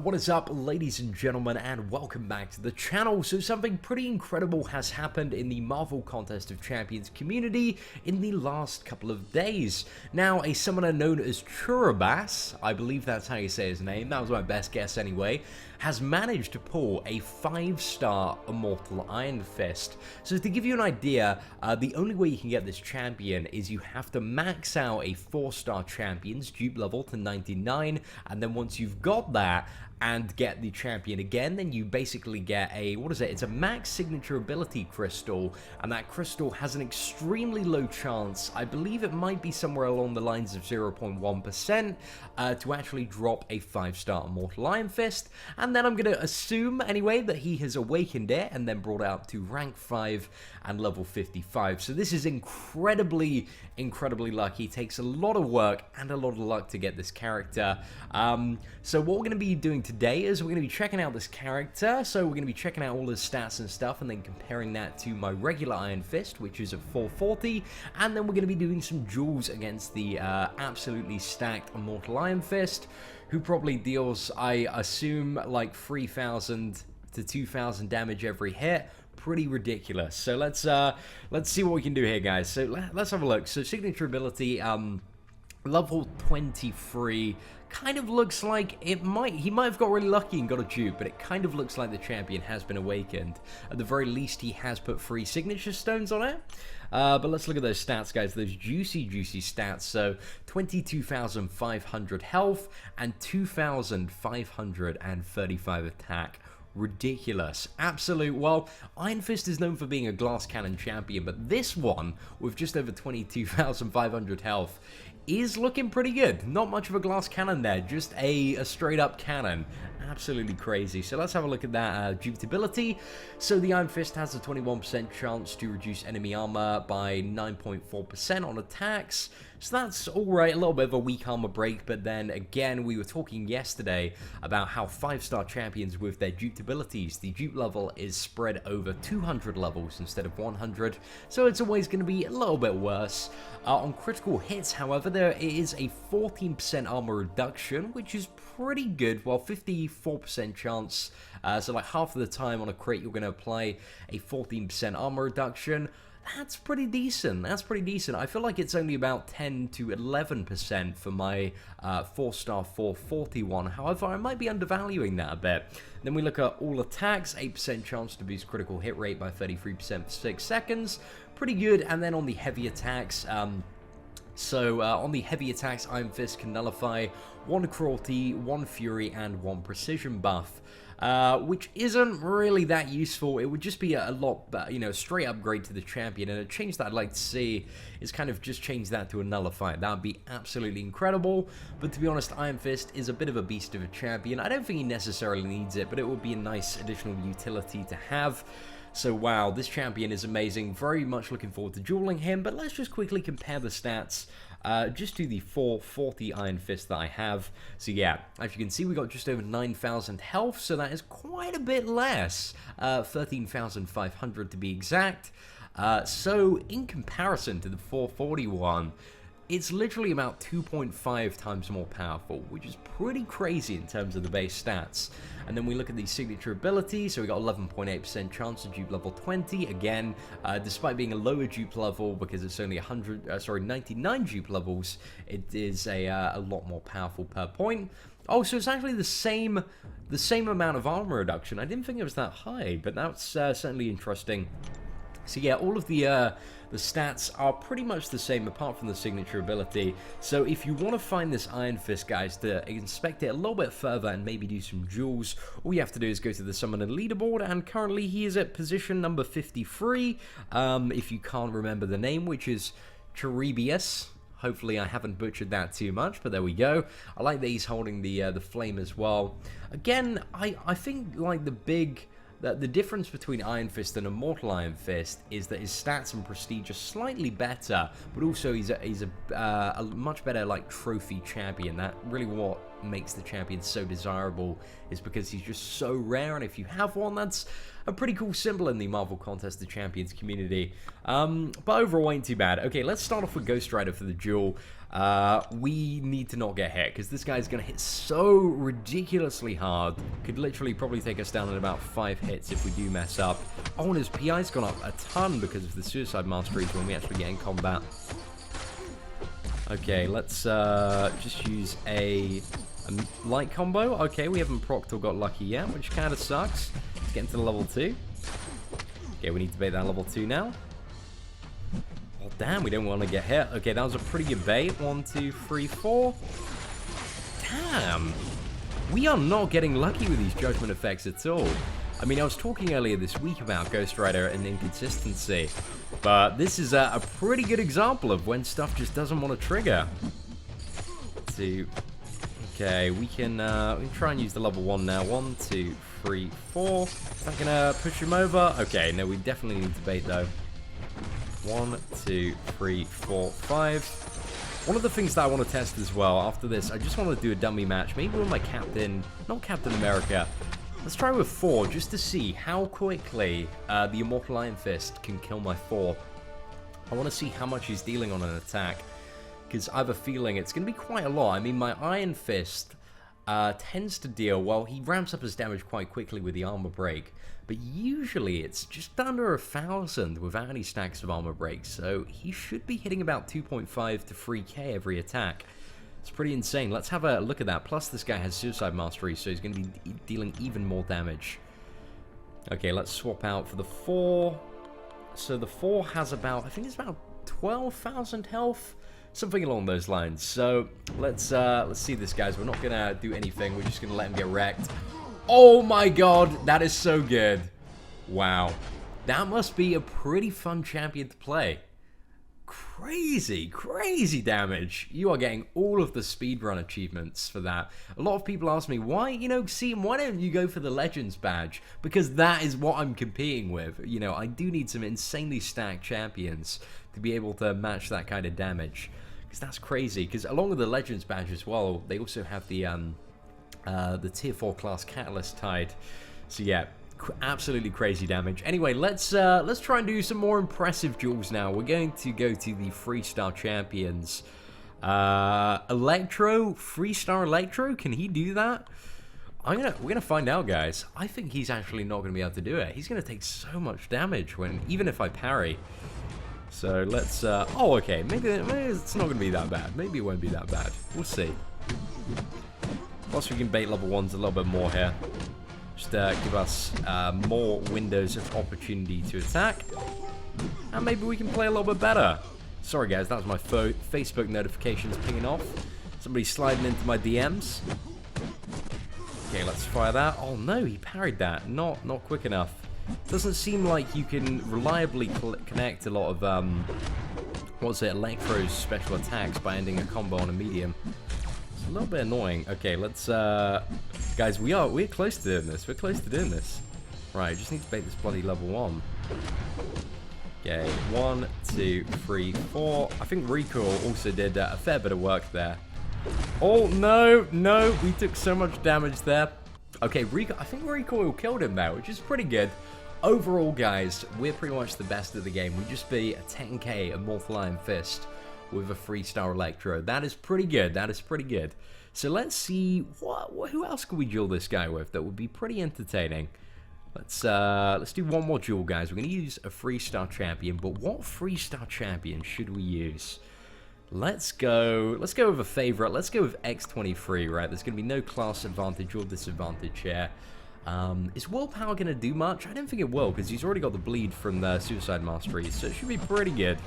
What is up, ladies and gentlemen, and welcome back to the channel. So something pretty incredible has happened in the Marvel Contest of Champions community in the last couple of days. Now, a summoner known as Churabas, I believe that's how you say his name, that was my best guess anyway, has managed to pull a 5-star Immortal Iron Fist. So to give you an idea, the only way you can get this champion is you have to max out a 4-star champion's dupe level to 99, and then once you've got that, and get the champion again, then you basically get a, what is it? It's a max signature ability crystal, and that crystal has an extremely low chance, I believe it might be somewhere along the lines of 0.1%, to actually drop a 5-star Immortal Iron Fist, and then I'm going to assume, anyway, that he has awakened it, and then brought it up to rank 5 and level 55. So this is incredibly lucky. It takes a lot of work and a lot of luck to get this character. So what we're going to be doing today is we're going to be checking out this character. So we're going to be checking out all his stats and stuff, and then comparing that to my regular Iron Fist, which is at 440, and then we're going to be doing some duels against the absolutely stacked Immortal Iron Fist, who probably deals, I assume, like 3,000 to 2,000 damage every hit. Pretty ridiculous. So let's see what we can do here, guys. So let's have a look. So signature ability, level 23, kind of looks like he might have got really lucky and got a dupe, but it kind of looks like the champion has been awakened. At the very least, he has put 3 signature stones on it. But let's look at those stats, guys. Those juicy stats. So 22,500 health and 2,535 attack. Ridiculous. Absolute. Well, Iron Fist is known for being a glass cannon champion, but this one, with just over 22,500 health, is looking pretty good. Not much of a glass cannon there, just a straight up cannon. Absolutely crazy. So let's have a look at that duped ability. So the Iron Fist has a 21% chance to reduce enemy armor by 9.4% on attacks. So that's alright, a little bit of a weak armor break, but then again, we were talking yesterday about how 5-star champions with their duped abilities, the dupe level is spread over 200 levels instead of 100, so it's always going to be a little bit worse. On critical hits, however, there is a 14% armor reduction, which is pretty good. Well, 54% chance, so like half of the time on a crit you're going to apply a 14% armor reduction. That's pretty decent. That's pretty decent. I feel like it's only about 10 to 11% for my 4-star 441. However, I might be undervaluing that a bit. Then we look at all attacks, 8% chance to boost critical hit rate by 33% for 6 seconds. Pretty good. And then on the heavy attacks, on the heavy attacks, Iron Fist can nullify 1 cruelty, 1 fury, and 1 precision buff. Which isn't really that useful. It would just be a lot, straight upgrade to the champion, and a change that I'd like to see is kind of just change that to a nullifier. That would be absolutely incredible, but to be honest, Iron Fist is a bit of a beast of a champion. I don't think he necessarily needs it, but it would be a nice additional utility to have. So wow, this champion is amazing. Very much looking forward to dueling him, but let's just quickly compare the stats just to the 440 Iron Fist that I have. So yeah, as you can see, we got just over 9,000 health, so that is quite a bit less. 13,500 to be exact. So in comparison to the 441, it's literally about 2.5 times more powerful, which is pretty crazy in terms of the base stats. And then we look at the signature ability, so we got 11.8% chance of dupe level 20. Again, despite being a lower dupe level, because it's only 99 dupe levels, it is a lot more powerful per point. Oh, so it's actually the same amount of armor reduction. I didn't think it was that high, but that's certainly interesting. So yeah, all of the stats are pretty much the same apart from the signature ability. So if you want to find this Iron Fist, guys, to inspect it a little bit further and maybe do some duels, all you have to do is go to the Summoner leaderboard, and currently he is at position number 53, if you can't remember the name, which is Churabas. Hopefully I haven't butchered that too much, but there we go. I like that he's holding the flame as well. Again, I think like the difference between Iron Fist and Immortal Iron Fist is that his stats and prestige are slightly better, but also he's a much better like trophy champion. That really what makes the champion so desirable is because he's just so rare, and if you have one, that's a pretty cool symbol in the Marvel Contest of Champions community. But overall, ain't too bad. Okay, let's start off with Ghost Rider for the duel. We need to not get hit, because this guy's going to hit so ridiculously hard. Could literally probably take us down in about 5 hits if we do mess up. Oh, and his PI's gone up a ton because of the Suicide Masteries when we actually get in combat. Okay, let's just use a light combo. Okay, we haven't procced or got lucky yet, which kind of sucks. Let's get into level 2. Okay, we need to bait that level 2 now. Oh, damn, we don't want to get hit. Okay, that was a pretty good bait. 1, 2, 3, 4. Damn. We are not getting lucky with these judgment effects at all. I mean, I was talking earlier this week about Ghost Rider and inconsistency, but this is a pretty good example of when stuff just doesn't want to trigger. Okay, we can try and use the level 1 now. 1, 2, 3, 4. Is that gonna push him over? Okay, no, we definitely need to bait though. 1, 2, 3, 4, 5. One of the things that I want to test as well after this, I just want to do a dummy match, maybe with my captain, not Captain America. Let's try with 4, just to see how quickly the Immortal Iron Fist can kill my 4. I want to see how much he's dealing on an attack, because I have a feeling it's going to be quite a lot. I mean, my Iron Fist tends to deal, well, he ramps up his damage quite quickly with the armor break, but usually it's just under 1,000 without any stacks of armor break, so he should be hitting about 2.5 to 3k every attack. It's pretty insane. Let's have a look at that. Plus, this guy has Suicide Mastery, so he's going to be dealing even more damage. Okay, let's swap out for the 4. So the 4 has about, I think it's about 12,000 health, something along those lines. So let's see this, guys. We're not going to do anything. We're just going to let him get wrecked. Oh my god, that is so good. Wow. That must be a pretty fun champion to play. Crazy, crazy damage. You are getting all of the speedrun achievements for that. A lot of people ask me, why, Seatin, why don't you go for the Legends badge? Because that is what I'm competing with. I do need some insanely stacked champions to be able to match that kind of damage. Because that's crazy. Because along with the Legends badge as well, they also have the tier 4 class Catalyst tied. So yeah, absolutely crazy damage. Anyway, let's try and do some more impressive duels now. We're going to go to the 3-star champions. Electro, 3-star Electro, can he do that? We're gonna find out, guys. I think he's actually not gonna be able to do it. He's gonna take so much damage even if I parry. So let's oh, okay, maybe it's not gonna be that bad. Maybe it won't be that bad. We'll see. Plus we can bait level 1s a little bit more here. Just give us more windows of opportunity to attack. And maybe we can play a little bit better. Sorry guys, that was my Facebook notifications pinging off. Somebody sliding into my DMs. Okay, let's fire that. Oh no, he parried that. Not quick enough. Doesn't seem like you can reliably connect a lot of Electro's special attacks by ending a combo on a medium. It's a little bit annoying. Okay, let's guys, we're close to doing this. We're close to doing this. Right, just need to bait this bloody level 1. Okay, 1, 2, 3, 4. I think Recoil also did a fair bit of work there. Oh no, we took so much damage there. Okay, I think Recoil killed him there, which is pretty good. Overall, guys, we're pretty much the best of the game. We just beat a 10k Immortal Iron Fist with a 3-star Electro. That is pretty good. That is pretty good. So let's see who else can we duel this guy with that would be pretty entertaining. Let's do one more duel, guys. We're going to use a 3-star champion, but what 3-star champion should we use? Let's go with a favorite. Let's go with X23, right? There's going to be no class advantage or disadvantage here. Is Willpower going to do much? I don't think it will, because he's already got the bleed from the Suicide Mastery, so it should be pretty good.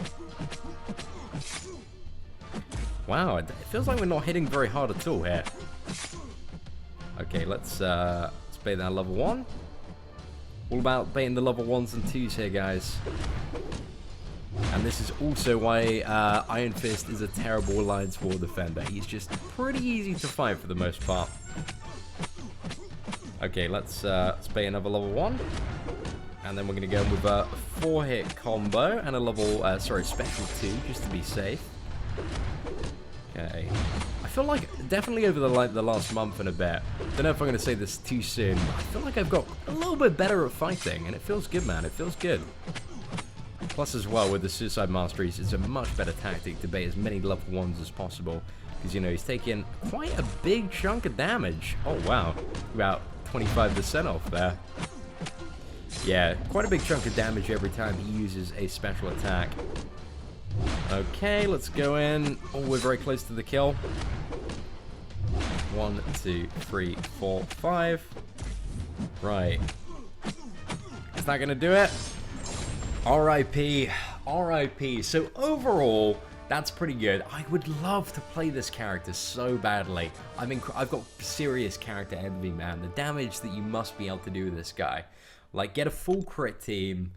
Wow, it feels like we're not hitting very hard at all here. Okay, let's bait that level 1. All about baiting the level 1s and 2s here, guys. And this is also why Iron Fist is a terrible Alliance War defender. He's just pretty easy to fight for the most part. Okay, let's bait another level 1. And then we're going to go with a 4-hit combo and a level, special 2, just to be safe. Okay. I feel like definitely over the last month and a bit. Don't know if I'm going to say this too soon, but I feel like I've got a little bit better at fighting, and it feels good, man. It feels good. Plus, as well, with the Suicide Masteries, it's a much better tactic to bait as many level 1s as possible. Because, you know, he's taking quite a big chunk of damage. Oh, wow. About 25% off there. Yeah, quite a big chunk of damage every time he uses a special attack. Okay, let's go in. Oh, we're very close to the kill. 1, 2, 3, 4, 5. Right. Is that going to do it? RIP. RIP. So overall, that's pretty good. I would love to play this character so badly. I mean, I've got serious character envy, man. The damage that you must be able to do with this guy. Like, get a full crit team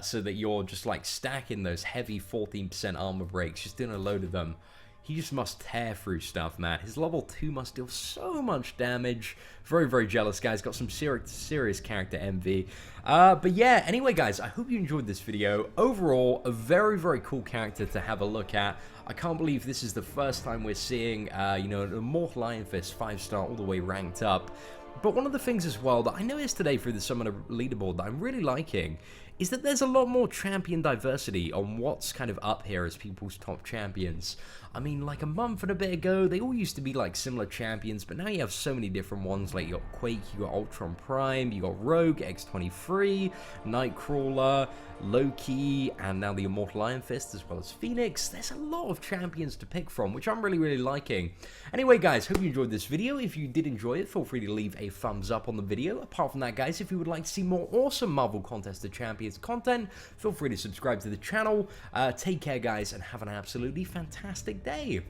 so that you're just, like, stacking those heavy 14% armor breaks, just doing a load of them. He just must tear through stuff, man. His level 2 must deal so much damage. Very, very jealous, guys. Got some serious character envy. But yeah, anyway, guys, I hope you enjoyed this video. Overall, a very, very cool character to have a look at. I can't believe this is the first time we're seeing, you know, an Immortal Iron Fist 5-star all the way ranked up. But one of the things as well that I noticed today through the Summoner leaderboard that I'm really liking is that there's a lot more champion diversity on what's kind of up here as people's top champions. I mean, like a month and a bit ago, they all used to be like similar champions, but now you have so many different ones. Like you got Quake, you got Ultron Prime, you got Rogue, X23, Nightcrawler, Loki, and now the Immortal Iron Fist, as well as Phoenix. There's a lot of champions to pick from, which I'm really, really liking. Anyway, guys, hope you enjoyed this video. If you did enjoy it, feel free to leave a thumbs up on the video. Apart from that, guys, if you would like to see more awesome Marvel Contest of Champions content, feel free to subscribe to the channel. Take care, guys, and have an absolutely fantastic day.